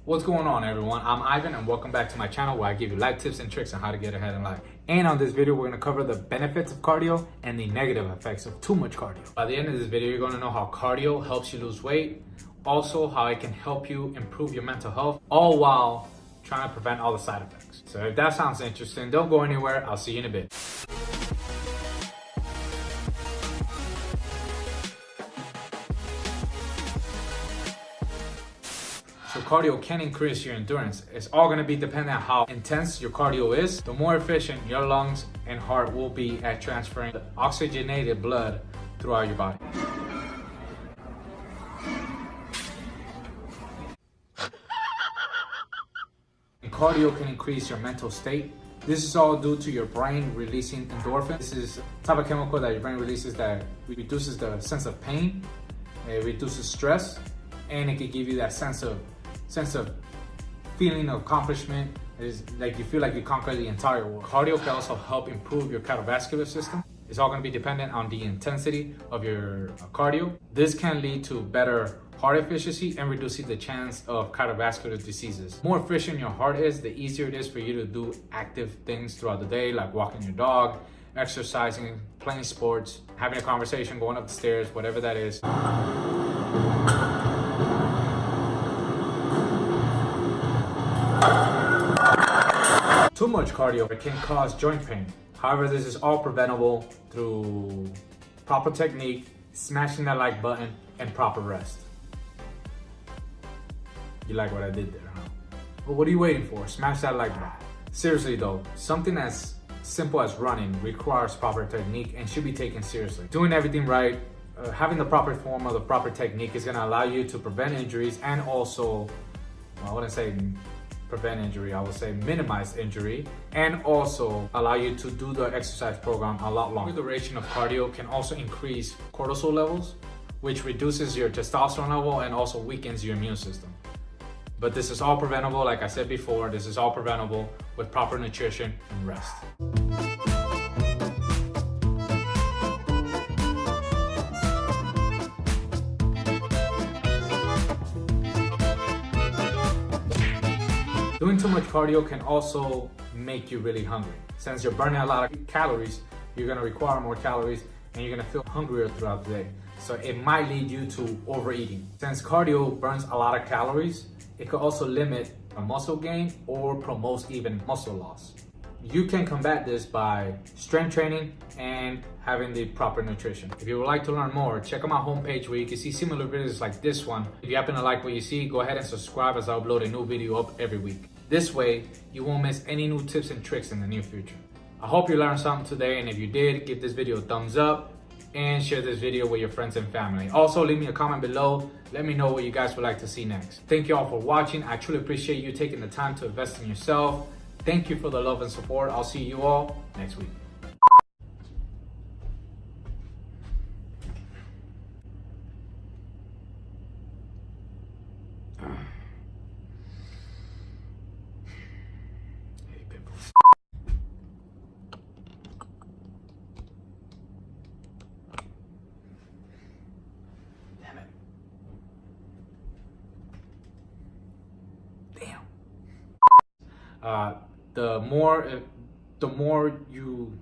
What's going on, everyone? I'm Ivan and welcome back to my channel where I give you life tips and tricks on how to get ahead in life. And on this video, we're going to cover the benefits of cardio and the negative effects of too much cardio. By the end of this video, you're going to know how cardio helps you lose weight, also how it can help you improve your mental health, all while trying to prevent all the side effects. So if that sounds interesting, don't go anywhere. I'll see you in a bit. So cardio can increase your endurance. It's all going to be dependent on how intense your cardio is. The more efficient your lungs and heart will be at transferring the oxygenated blood throughout your body. And cardio can increase your mental state. This is all due to your brain releasing endorphin. This is a type of chemical that your brain releases that reduces the sense of pain, it reduces stress, and it can give you that sense of feeling of accomplishment. Is like you feel like you conquered the entire world. Cardio can also help improve your cardiovascular system. It's all going to be dependent on the intensity of your cardio. This can lead to better heart efficiency and reducing the chance of cardiovascular diseases. The more efficient your heart is, the easier it is for you to do active things throughout the day, like walking your dog, exercising, playing sports, having a conversation, going up the stairs, whatever that is. Too much cardio can cause joint pain. However, this is all preventable through proper technique, smashing that like button, and proper rest. You like what I did there, huh? Well, what are you waiting for? Smash that like button. Seriously though, something as simple as running requires proper technique and should be taken seriously. Doing everything right, having the proper form of the proper technique is going to allow you to prevent injuries and also, well, I wouldn't say prevent injury, I would say minimize injury, and also allow you to do the exercise program a lot longer. The duration of cardio can also increase cortisol levels, which reduces your testosterone level and also weakens your immune system. But this is all preventable, like I said before, this is all preventable with proper nutrition and rest. Doing too much cardio can also make you really hungry. Since you're burning a lot of calories, you're gonna require more calories and you're gonna feel hungrier throughout the day. So it might lead you to overeating. Since cardio burns a lot of calories, it could also limit muscle gain or promote even muscle loss. You can combat this by strength training and having the proper nutrition. If you would like to learn more, check out my homepage where you can see similar videos like this one. If you happen to like what you see, go ahead and subscribe as I upload a new video up every week. This way, you won't miss any new tips and tricks in the near future. I hope you learned something today, and if you did, give this video a thumbs up and share this video with your friends and family. Also, leave me a comment below. Let me know what you guys would like to see next. Thank you all for watching. I truly appreciate you taking the time to invest in yourself. Thank you for the love and support. I'll see you all next week. The more you